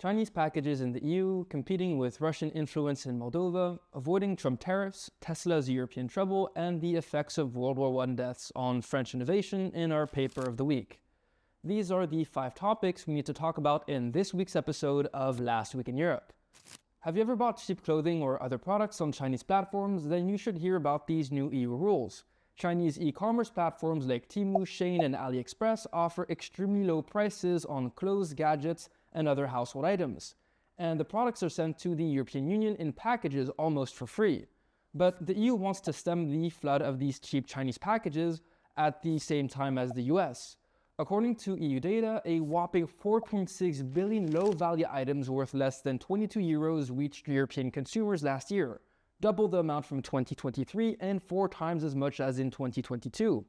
Chinese packages in the EU, competing with Russian influence in Moldova, avoiding Trump tariffs, Tesla's European trouble, and the effects of World War I deaths on French innovation in our paper of the week. These are the 5 topics we need to talk about in this week's episode of Last Week in Europe. Have you ever bought cheap clothing or other products on Chinese platforms? Then you should hear about these new EU rules. Chinese e-commerce platforms like Temu, Shein, and AliExpress offer extremely low prices on clothes, gadgets, and other household items. And the products are sent to the European Union in packages almost for free. But the EU wants to stem the flood of these cheap Chinese packages at the same time as the US. According to EU data, a whopping 4.6 billion low-value items worth less than 22 euros reached European consumers last year, double the amount from 2023 and 4 times as much as in 2022.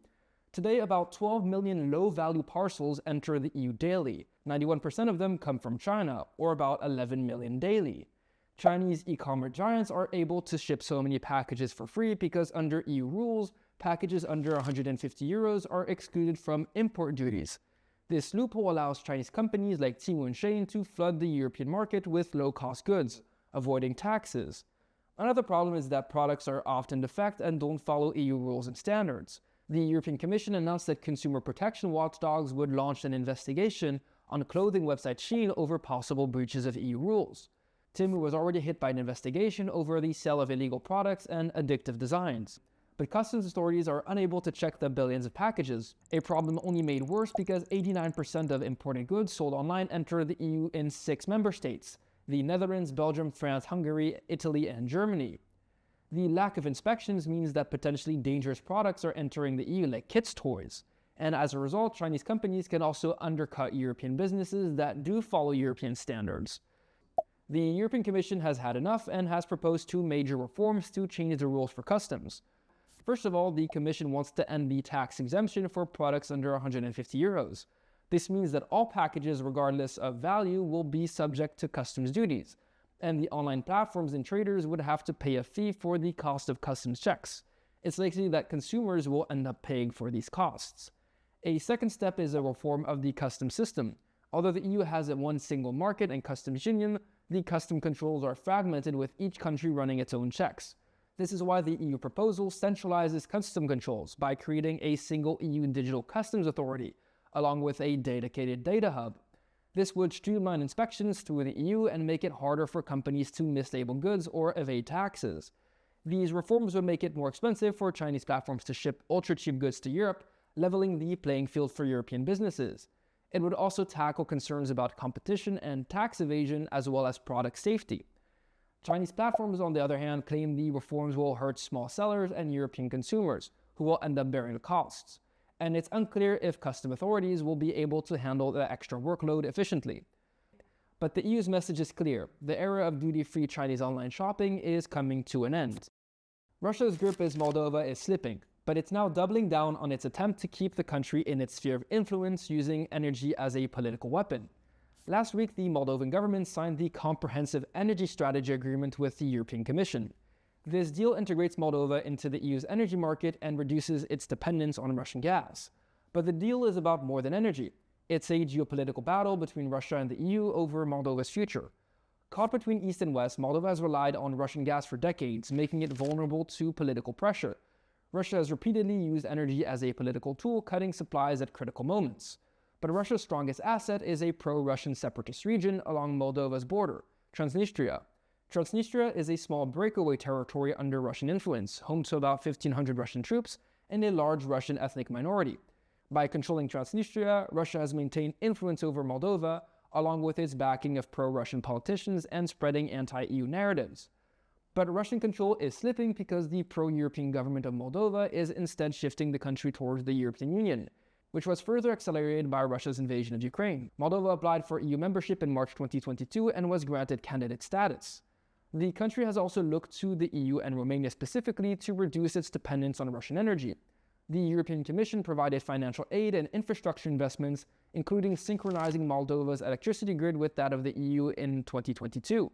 Today, about 12 million low-value parcels enter the EU daily. 91% of them come from China, or about 11 million daily. Chinese e-commerce giants are able to ship so many packages for free because under EU rules, packages under 150 euros are excluded from import duties. This loophole allows Chinese companies like Temu and Shein to flood the European market with low-cost goods, avoiding taxes. Another problem is that products are often defect and don't follow EU rules and standards. The European Commission announced that consumer protection watchdogs would launch an investigation on clothing website Shein over possible breaches of EU rules. Temu was already hit by an investigation over the sale of illegal products and addictive designs. But customs authorities are unable to check the billions of packages, a problem only made worse because 89% of imported goods sold online enter the EU in 6 member states: the Netherlands, Belgium, France, Hungary, Italy, and Germany. The lack of inspections means that potentially dangerous products are entering the EU like kids' toys. And as a result, Chinese companies can also undercut European businesses that do follow European standards. The European Commission has had enough and has proposed 2 major reforms to change the rules for customs. First of all, the Commission wants to end the tax exemption for products under 150 euros. This means that all packages, regardless of value, will be subject to customs duties, and the online platforms and traders would have to pay a fee for the cost of customs checks. It's likely that consumers will end up paying for these costs. A second step is a reform of the customs system. Although the EU has one single market and customs union, the custom controls are fragmented with each country running its own checks. This is why the EU proposal centralizes custom controls by creating a single EU digital customs authority, along with a dedicated data hub. This would streamline inspections through the EU and make it harder for companies to mislabel goods or evade taxes. These reforms would make it more expensive for Chinese platforms to ship ultra-cheap goods to Europe, leveling the playing field for European businesses. It would also tackle concerns about competition and tax evasion as well as product safety. Chinese platforms, on the other hand, claim the reforms will hurt small sellers and European consumers, who will end up bearing the costs. And it's unclear if custom authorities will be able to handle the extra workload efficiently. But the EU's message is clear: the era of duty-free Chinese online shopping is coming to an end. Russia's grip as Moldova is slipping, but it's now doubling down on its attempt to keep the country in its sphere of influence using energy as a political weapon. Last week, the Moldovan government signed the Comprehensive Energy Strategy Agreement with the European Commission. This deal integrates Moldova into the EU's energy market and reduces its dependence on Russian gas. But the deal is about more than energy. It's a geopolitical battle between Russia and the EU over Moldova's future. Caught between East and West, Moldova has relied on Russian gas for decades, making it vulnerable to political pressure. Russia has repeatedly used energy as a political tool, cutting supplies at critical moments. But Russia's strongest asset is a pro-Russian separatist region along Moldova's border, Transnistria. Transnistria is a small breakaway territory under Russian influence, home to about 1,500 Russian troops and a large Russian ethnic minority. By controlling Transnistria, Russia has maintained influence over Moldova, along with its backing of pro-Russian politicians and spreading anti-EU narratives. But Russian control is slipping because the pro-European government of Moldova is instead shifting the country towards the European Union, which was further accelerated by Russia's invasion of Ukraine. Moldova applied for EU membership in March 2022 and was granted candidate status. The country has also looked to the EU and Romania specifically to reduce its dependence on Russian energy. The European Commission provided financial aid and infrastructure investments, including synchronizing Moldova's electricity grid with that of the EU in 2022.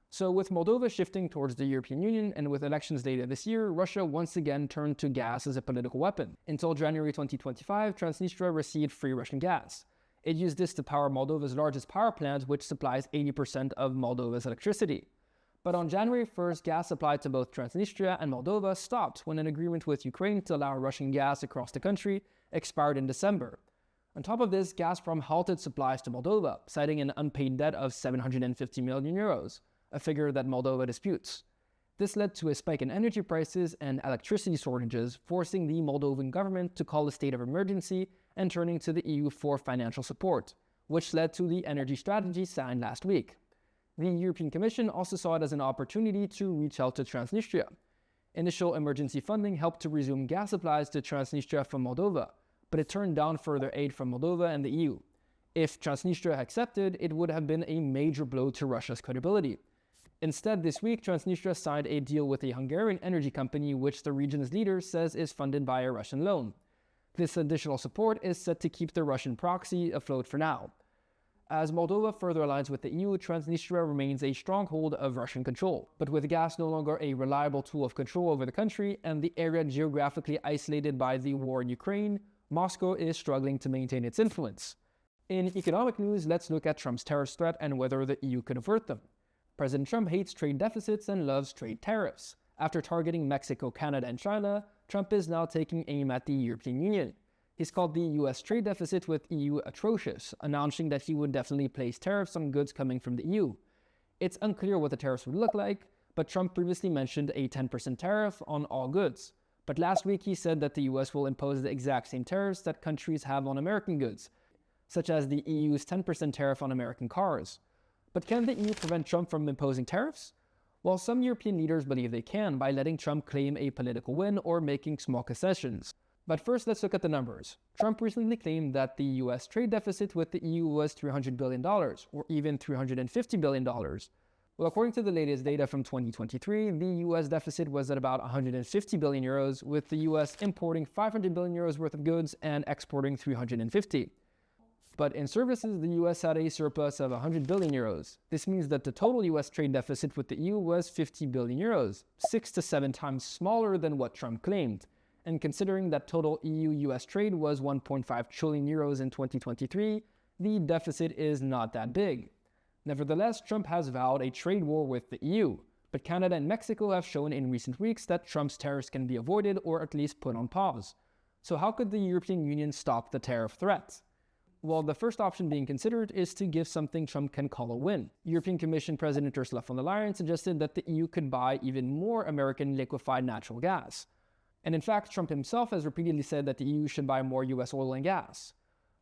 So with Moldova shifting towards the European Union and with elections later this year, Russia once again turned to gas as a political weapon. Until January 2025, Transnistria received free Russian gas. It used this to power Moldova's largest power plant, which supplies 80% of Moldova's electricity. But on January 1st, gas supplied to both Transnistria and Moldova stopped when an agreement with Ukraine to allow Russian gas across the country expired in December. On top of this, Gazprom halted supplies to Moldova, citing an unpaid debt of 750 million euros, a figure that Moldova disputes. This led to a spike in energy prices and electricity shortages, forcing the Moldovan government to call a state of emergency and turning to the EU for financial support, which led to the energy strategy signed last week. The European Commission also saw it as an opportunity to reach out to Transnistria. Initial emergency funding helped to resume gas supplies to Transnistria from Moldova, but it turned down further aid from Moldova and the EU. If Transnistria accepted, it would have been a major blow to Russia's credibility. Instead, this week, Transnistria signed a deal with a Hungarian energy company which the region's leader says is funded by a Russian loan. This additional support is set to keep the Russian proxy afloat for now. As Moldova further aligns with the EU, Transnistria remains a stronghold of Russian control. But with gas no longer a reliable tool of control over the country and the area geographically isolated by the war in Ukraine, Moscow is struggling to maintain its influence. In economic news, let's look at Trump's tariff threat and whether the EU could avert them. President Trump hates trade deficits and loves trade tariffs. After targeting Mexico, Canada, and China, Trump is now taking aim at the European Union. He's called the US trade deficit with EU atrocious, announcing that he would definitely place tariffs on goods coming from the EU. It's unclear what the tariffs would look like, but Trump previously mentioned a 10% tariff on all goods. But last week he said that the US will impose the exact same tariffs that countries have on American goods, such as the EU's 10% tariff on American cars. But can the EU prevent Trump from imposing tariffs? Well, some European leaders believe they can by letting Trump claim a political win or making small concessions. But first, let's look at the numbers. Trump recently claimed that the US trade deficit with the EU was $300 billion, or even $350 billion. Well, according to the latest data from 2023, the US deficit was at about 150 billion euros, with the US importing 500 billion euros worth of goods and exporting 350. But in services, the US had a surplus of 100 billion euros. This means that the total US trade deficit with the EU was 50 billion euros, 6 to 7 times smaller than what Trump claimed. And considering that total EU-US trade was 1.5 trillion euros in 2023, the deficit is not that big. Nevertheless, Trump has vowed a trade war with the EU, but Canada and Mexico have shown in recent weeks that Trump's tariffs can be avoided or at least put on pause. So how could the European Union stop the tariff threat? Well, the first option being considered is to give something Trump can call a win. European Commission President Ursula von der Leyen suggested that the EU could buy even more American liquefied natural gas. And in fact, Trump himself has repeatedly said that the EU should buy more US oil and gas.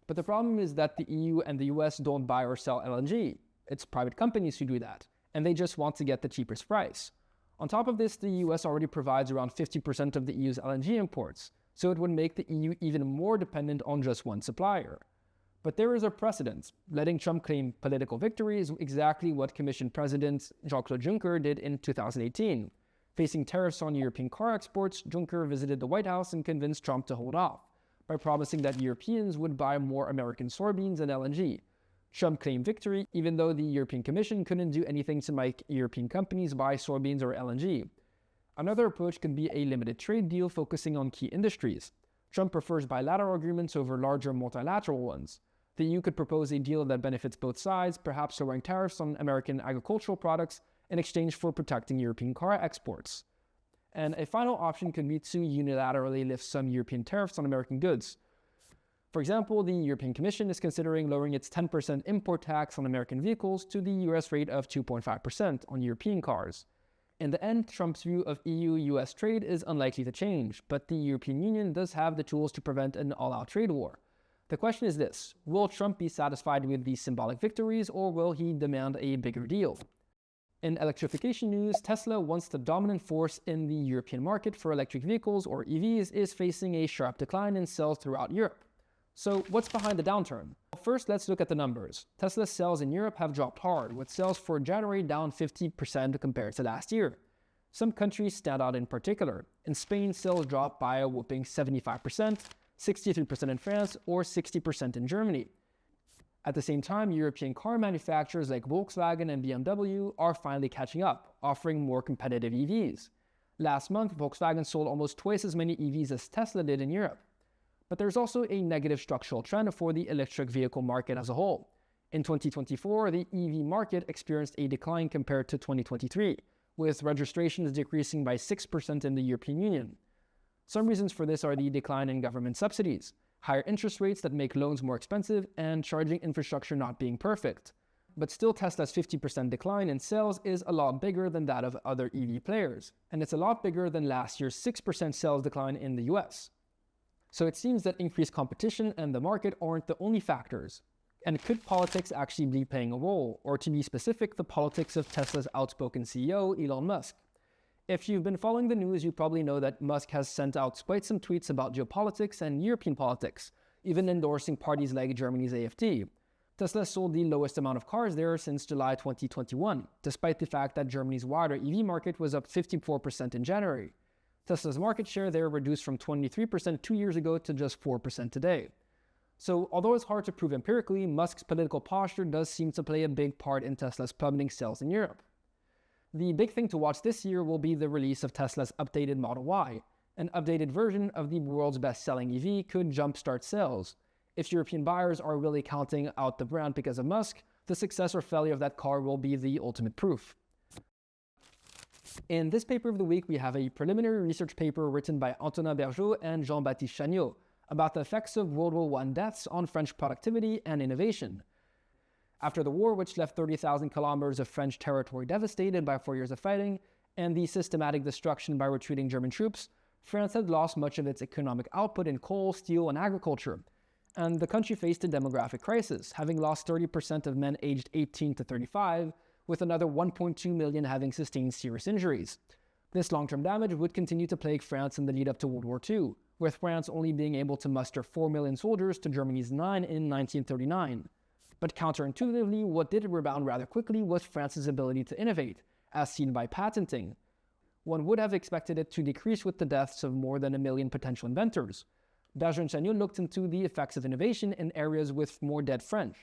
But the problem is that the EU and the US don't buy or sell LNG. It's private companies who do that, and they just want to get the cheapest price. On top of this, the US already provides around 50% of the EU's LNG imports, so it would make the EU even more dependent on just one supplier. But there is a precedent. Letting Trump claim political victory is exactly what Commission President Jean-Claude Juncker did in 2018. Facing tariffs on European car exports, Juncker visited the White House and convinced Trump to hold off by promising that Europeans would buy more American soybeans and LNG. Trump claimed victory, even though the European Commission couldn't do anything to make European companies buy soybeans or LNG. Another approach could be a limited trade deal focusing on key industries. Trump prefers bilateral agreements over larger multilateral ones. The EU could propose a deal that benefits both sides, perhaps lowering tariffs on American agricultural products in exchange for protecting European car exports. And a final option could be to unilaterally lift some European tariffs on American goods. For example, the European Commission is considering lowering its 10% import tax on American vehicles to the US rate of 2.5% on European cars. In the end, Trump's view of EU-US trade is unlikely to change, but the European Union does have the tools to prevent an all-out trade war. The question is this: will Trump be satisfied with these symbolic victories, or will he demand a bigger deal? In electrification news, Tesla, once the dominant force in the European market for electric vehicles, or EVs, is facing a sharp decline in sales throughout Europe. So what's behind the downturn? First, let's look at the numbers. Tesla's sales in Europe have dropped hard, with sales for January down 50% compared to last year. Some countries stand out in particular. In Spain, sales dropped by a whopping 75%, 63% in France, or 60% in Germany. At the same time, European car manufacturers like Volkswagen and BMW are finally catching up, offering more competitive EVs. Last month, Volkswagen sold almost twice as many EVs as Tesla did in Europe. But there's also a negative structural trend for the electric vehicle market as a whole. In 2024, the EV market experienced a decline compared to 2023, with registrations decreasing by 6% in the European Union. Some reasons for this are the decline in government subsidies, higher interest rates that make loans more expensive, and charging infrastructure not being perfect. But still, Tesla's 50% decline in sales is a lot bigger than that of other EV players, and it's a lot bigger than last year's 6% sales decline in the US. So it seems that increased competition and the market aren't the only factors. And could politics actually be playing a role, or to be specific, the politics of Tesla's outspoken CEO, Elon Musk? If you've been following the news, you probably know that Musk has sent out quite some tweets about geopolitics and European politics, even endorsing parties like Germany's AfD. Tesla sold the lowest amount of cars there since July 2021, despite the fact that Germany's wider EV market was up 54% in January. Tesla's market share there reduced from 23% 2 years ago to just 4% today. So, although it's hard to prove empirically, Musk's political posture does seem to play a big part in Tesla's plummeting sales in Europe. The big thing to watch this year will be the release of Tesla's updated Model Y. An updated version of the world's best-selling EV could jumpstart sales. If European buyers are really counting out the brand because of Musk, the success or failure of that car will be the ultimate proof. In this paper of the week, we have a preliminary research paper written by Antonin Bergeau and Jean-Baptiste Chagnot about the effects of World War I deaths on French productivity and innovation. After the war, which left 30,000 kilometers of French territory devastated by 4 years of fighting, and the systematic destruction by retreating German troops, France had lost much of its economic output in coal, steel, and agriculture. And the country faced a demographic crisis, having lost 30% of men aged 18 to 35, with another 1.2 million having sustained serious injuries. This long-term damage would continue to plague France in the lead-up to World War II, with France only being able to muster 4 million soldiers to Germany's 9 in 1939. But counterintuitively, what did rebound rather quickly was France's ability to innovate, as seen by patenting. One would have expected it to decrease with the deaths of more than 1 million potential inventors. Bergeau and Chagnot looked into the effects of innovation in areas with more dead French.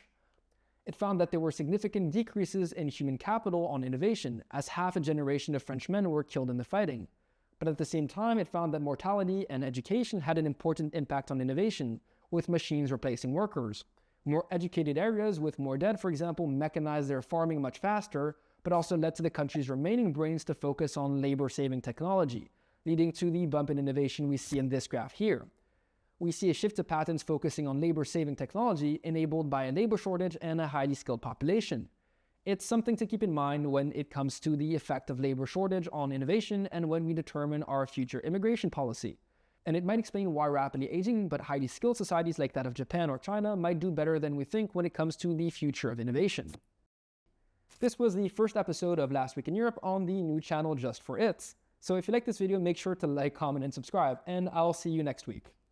It found that there were significant decreases in human capital on innovation, as half a generation of French men were killed in the fighting. But at the same time, it found that mortality and education had an important impact on innovation, with machines replacing workers. More educated areas with more dead, for example, mechanized their farming much faster, but also led to the country's remaining brains to focus on labor-saving technology, leading to the bump in innovation we see in this graph here. We see a shift to patents focusing on labor-saving technology enabled by a labor shortage and a highly skilled population. It's something to keep in mind when it comes to the effect of labor shortage on innovation and when we determine our future immigration policy. And it might explain why rapidly aging but highly skilled societies like that of Japan or China might do better than we think when it comes to the future of innovation. This was the first episode of Last Week in Europe on the new channel Just for It. So if you like this video, make sure to like, comment, and subscribe, and I'll see you next week.